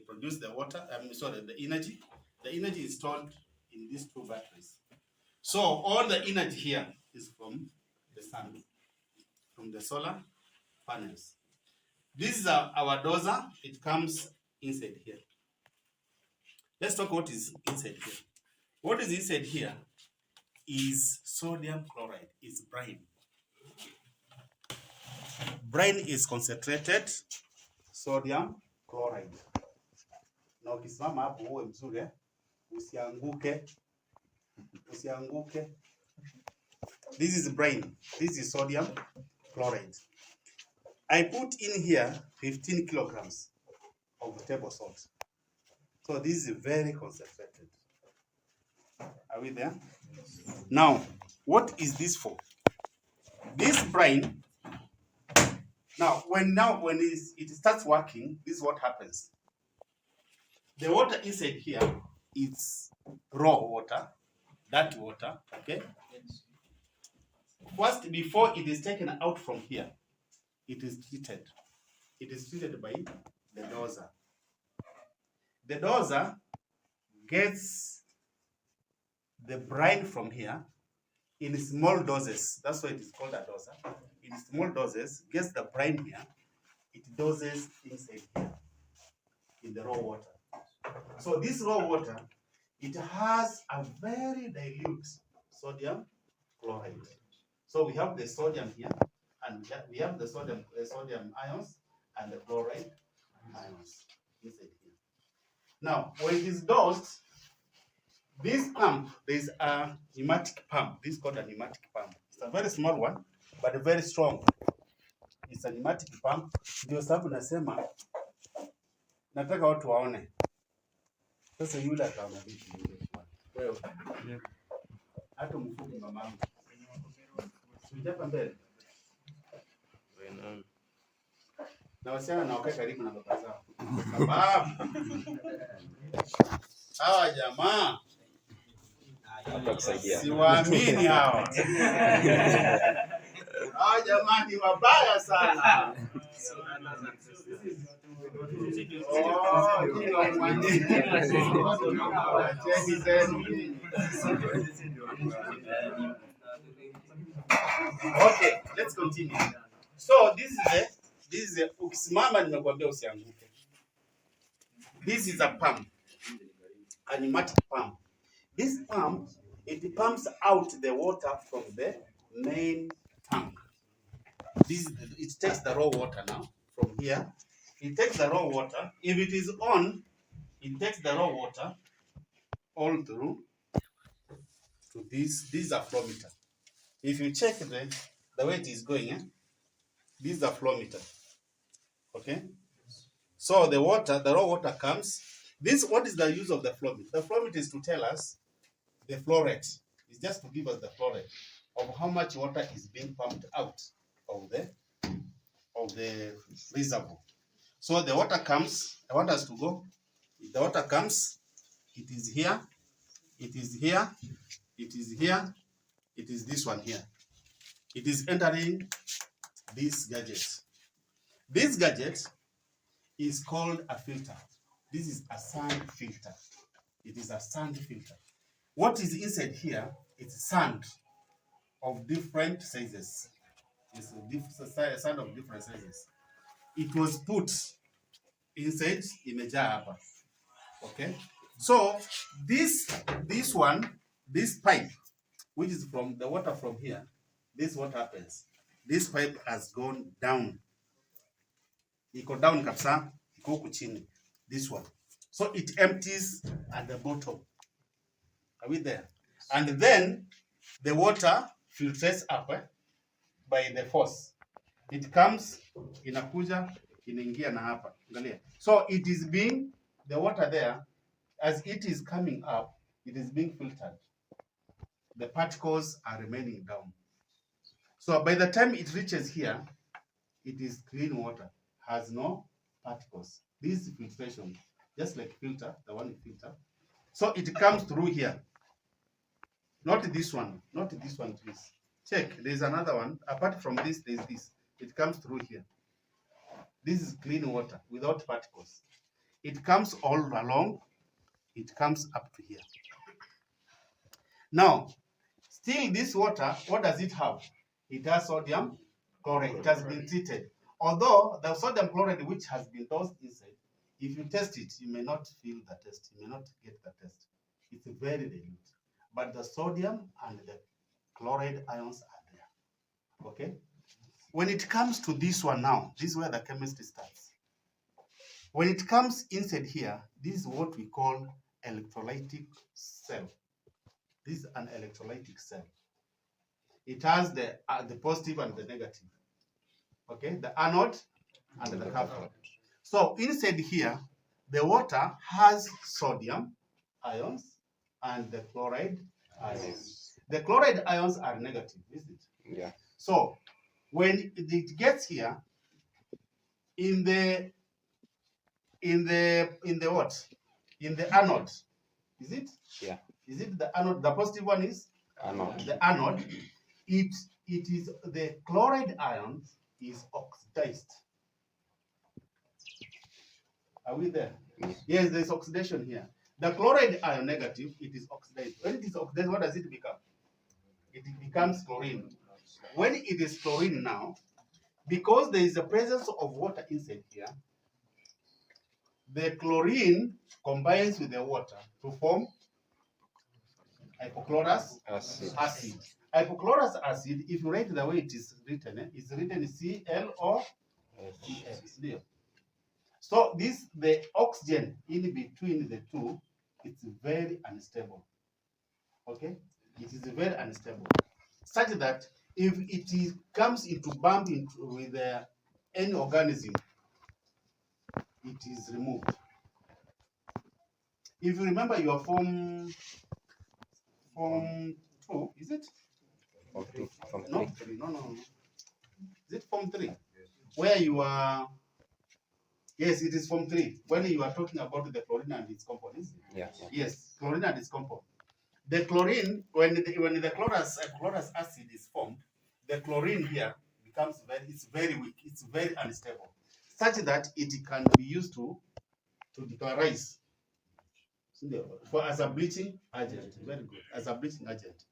produce the water, the energy. The energy is stored in these two batteries. So all the energy here is from the sun, from the solar panels. This is our doser. It comes inside here. Let's talk what is inside here. What is inside here is sodium chloride, is brine. Brine is concentrated sodium chloride. Na ukisimama hapo uwe mzuri, usianguke. Usianguke. This is brine. This is sodium chloride. I put in here 15 kilograms of table salt. So this is very concentrated. Are we there? Now, what is this for? This brine, when it starts working, this is what happens. The water inside here is raw water, that water, okay? First, before it is taken out from here, it is treated. It is treated by the doser. The doser gets the brine from here in small doses. That's why it is called a doser. In small doses, gets the brine here. It doses inside here in the raw water. So this raw water, it has a very dilute sodium chloride. So we have the sodium here, and we have the sodium ions and the chloride ions inside here. Now, when it is dosed, this pump, there is a pneumatic pump. This is called a pneumatic pump. It's a very small one, but very strong. It's a pneumatic pump. Ndio sababu nasema nataka watu waone. Sasa yule ataona vipi yule. Wewe. Hata mfupi mamangu. Sijapa mbele. Na wasichana na wakae karibu na baba zao. Sababu hawa jamaa siwaamini hawa. Hawa jamaa ni wabaya sana. Okay, let's continue. So this is a ukisimama nimekuambia usianguke. This is a pump, a pneumatic pump. This pump, it pumps out the water from the main tank. It takes the raw water now from here. It takes the raw water. If it is on, it takes the raw water all through to this. This is a flow meter. If you check the way it is going, this is a flow meter. Okay? So the raw water comes. What is the use of the flow meter? The flow meter is to tell us the flow rate. It's just to give us the flow rate of how much water is being pumped out of the reservoir. So the water comes. I want us to go. The water comes. It is here. It is here. It is here. It is this one here. It is entering this gadget. This gadget is called a filter. This is a sand filter. It is a sand filter. What is inside here is sand of different sizes. It's a sand of different sizes. It was put inside imejaa hapa. Okay? So this pipe, which is from the water from here, this is what happens. This pipe has gone down. Iko down kabisa, iko huku chini. This one. So it empties at the bottom. Are we there? And then the water filters up by the force. It comes, inakuja, inaingia na hapa. Angalia. So it is being, the water there, as it is coming up, it is being filtered. The particles are remaining down. So by the time it reaches here, it is clean water, has no particles. This is filtration, just like filter, the one you filter. So it comes through here. Not this one, please. Check, there's another one. Apart from this, there's this. It comes through here. This is clean water without particles. It comes all along. It comes up to here. Now, still this water, what does it have? It has sodium chloride. It has been treated. Although the sodium chloride which has been dosed inside, if you test it, you may not feel the taste. You may not get the taste. It's very dilute. But the sodium and the chloride ions are there. Okay? When it comes to this one now, this is where the chemistry starts. When it comes inside here, this is what we call electrolytic cell. This is an electrolytic cell. It has the positive and the negative. Okay, the anode and the cathode. So inside here, the water has sodium ions and the chloride ions. The chloride ions are negative, isn't it? Yeah. So when it gets here, in the what? In the anode, is it? Yeah. Is it the anode? The positive one is Anode. the anode. It is the chloride ion is oxidized. Are we there? Yes, there is oxidation here. The chloride ion negative, it is oxidized. When it is oxidized, what does it become? It becomes chlorine. When it is chlorine now, because there is a presence of water inside here, the chlorine combines with the water to form hypochlorous acid. Hypochlorous acid, if you write the way it is written, it's written ClO. So the oxygen in between the two, it's very unstable. Okay, it is very unstable, such that if it comes into bump into with any organism, it is removed. If you remember your form 2, is it? Form 2. Form No, 3. No. Is it form 3? Where you are? Yes, it is form 3. When you are talking about the chlorine and its components. Yeah. Yes, chlorine and its component. The chlorine, when the chlorous acid is formed, the chlorine here becomes very weak. It's very unstable, such that it can be used to decolorize. As a bleaching agent. Very good. As a bleaching agent.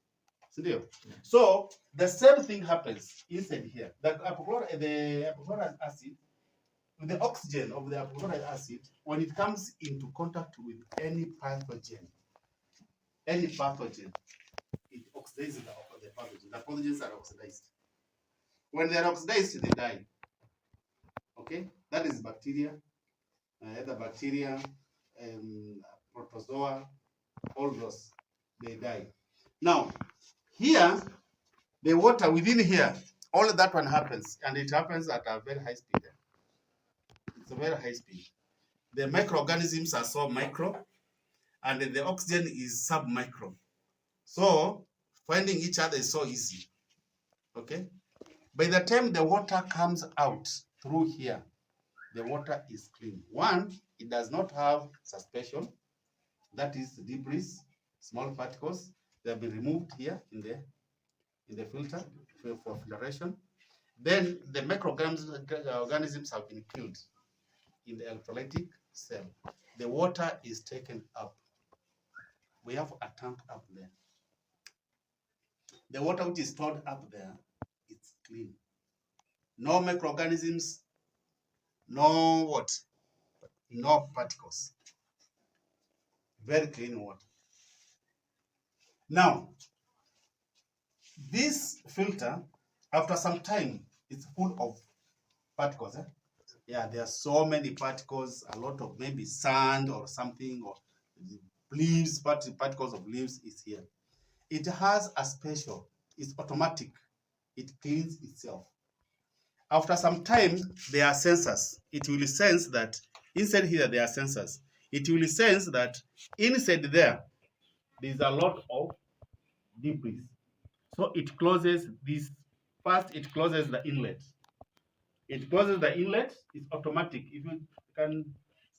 So the same thing happens inside here. The hypochlorous acid, the oxygen of the hypochlorous acid, when it comes into contact with any pathogen, it oxidizes the pathogen. The pathogens are oxidized. When they are oxidized, they die. Okay, that is bacteria, either bacteria, protozoa, all those, they die. Now, here, the water within here, all of that one happens, and it happens at a very high speed. It's a very high speed. The microorganisms are so micro, and the oxygen is submicro. So, finding each other is so easy. Okay? By the time the water comes out through here, the water is clean. One, it does not have suspension. That is debris, small particles. They have been removed here in the filter for filtration. Then the microorganisms have been killed in the electrolytic cell. The water is taken up. We have a tank up there. The water which is stored up there, it's clean. No microorganisms, no what? No particles. Very clean water. Now, this filter, after some time, it's full of particles. Yeah, there are so many particles, a lot of maybe sand or something, or leaves, particles of leaves is here. It has a special, it's automatic, it cleans itself. After some time, there are sensors. It will sense that inside here there are sensors. It will sense that inside there is a lot of debris. So it closes this. First, it closes the inlet. It closes the inlet. It's automatic. If you can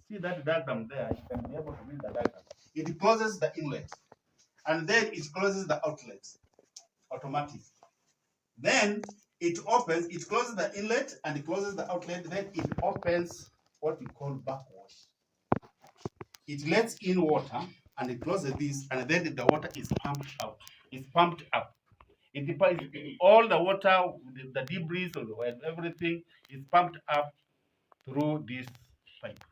see that diagram there, you can be able to read the diagram. It closes the inlet, and then it closes the outlet. Automatic. Then it opens. It closes the inlet and it closes the outlet. Then it opens what we call backwash. it lets in water and it closes this, and then the water is pumped out. It's pumped up. It depends. All the water, the debris, or everything is pumped up through this pipe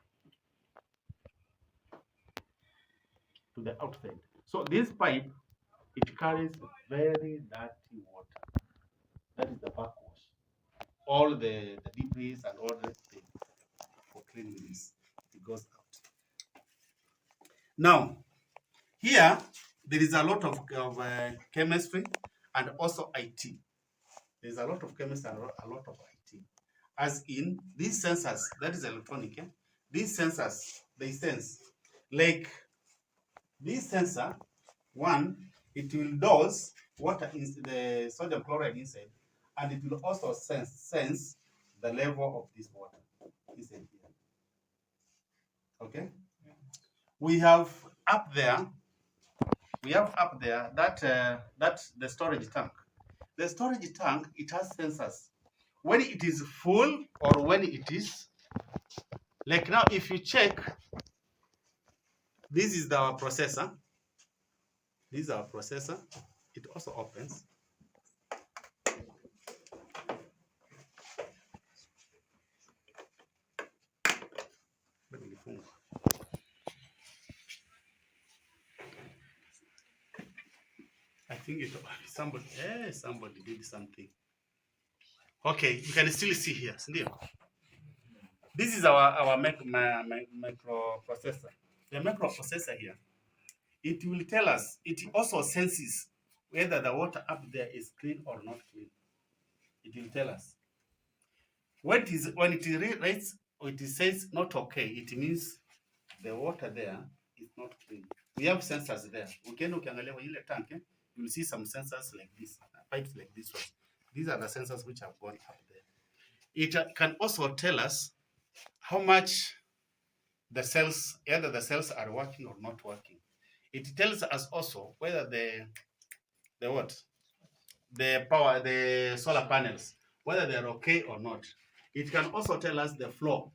to the outside. So this pipe, it carries very dirty water. That is the backwash. All the debris and all the things for cleaning this, it goes out. Now, here there is a lot of chemistry and also IT. There's a lot of chemistry and a lot of IT. As in these sensors, that is electronic. Eh? These sensors, they sense. Like this sensor, one, it will dose water in the sodium chloride inside, and it will also sense the level of this water inside here. Okay. We have up there that that's the storage tank. The storage tank, it has sensors. When it is full or when it is, like now, if you check, this is our processor. This is our processor. It also opens. I think somebody did something. Okay, you can still see here. This is our microprocessor. The microprocessor here, it will tell us, it also senses whether the water up there is clean or not clean. It will tell us. When it writes or it says not okay, it means the water there is not clean. We have sensors there. You will see some sensors like this, pipes like this one. These are the sensors which have gone up there. It can also tell us how much the cells, either the cells are working or not working. It tells us also whether the power, the solar panels, whether they're okay or not. It can also tell us the flow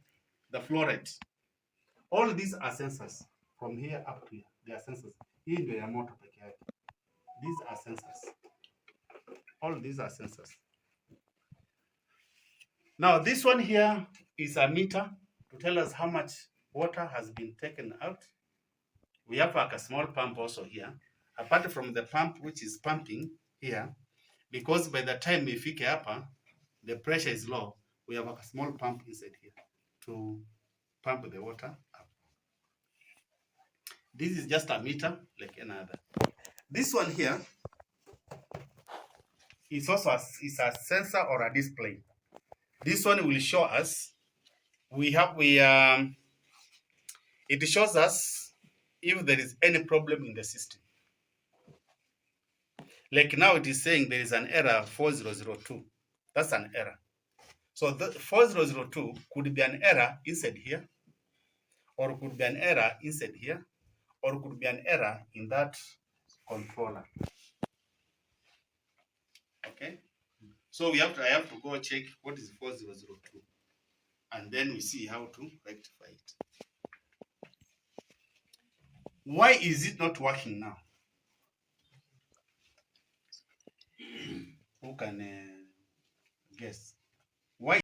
rate. All these are sensors from here up to here. They are sensors. These are sensors. All these are sensors. Now this one here is a meter to tell us how much water has been taken out. We have like a small pump also here. Apart from the pump which is pumping here, because by the time we fike hapa, the pressure is low, we have a small pump inside here to pump the water up. This is just a meter like another. This one here is also a sensor or a display. This one will show us, it shows us if there is any problem in the system. Like now it is saying there is an error 4002. That's an error. So the 4002 could be an error inside here, or could be an error inside here, or could be an error in that controller. Okay? So I have to go check what is 4002. And then we see how to rectify it. Why is it not working now? Who can guess?